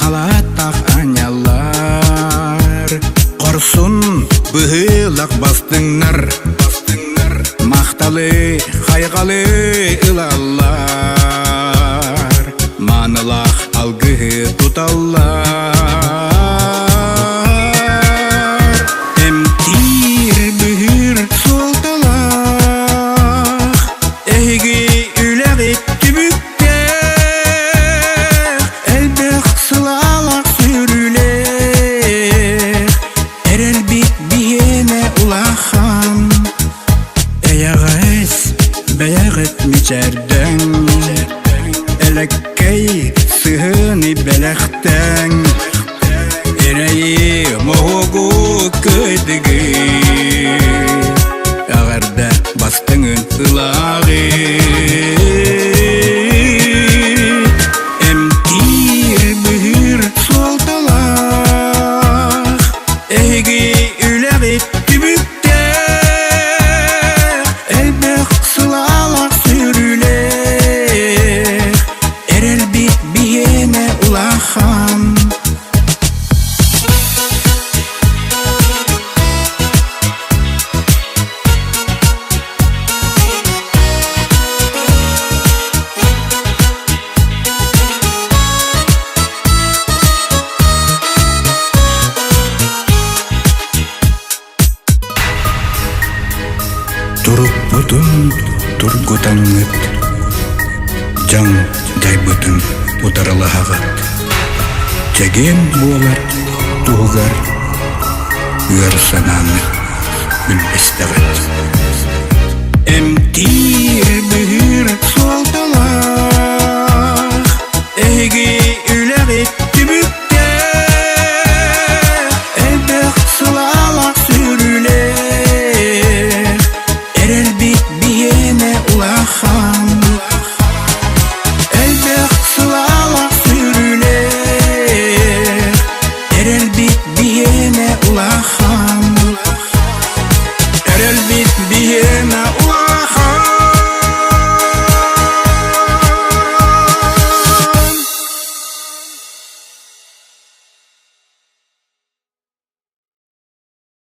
қалаттақ аñалар. Қорсын бұғылақ бастыңнар, мақталы қайғалы ылалар, манылақ алғы тұталар. Әмтир бұғыр солталақ, әйгі үләғі түбіктер, әлбіқ сылалақ сүрілер, әрәл бит бейене улахан. Әяғыз бәяғыт мечәрдің, әләккәй сығыны бәләқтің, әрәйі моғу көдігі, ағарда бастыңын ылағы. Әмтир бұғыр солталақ, әйгі үләғі түбіктер, әлбіқ сылалақ сүрілер, әрәл бит бейене улахан. Туруп бұтын тургутаңыт, жан жай бұтын ұтарылағат. Чеген болар туғар, үйір сананы бүлбестағат. Әмтир бұғыр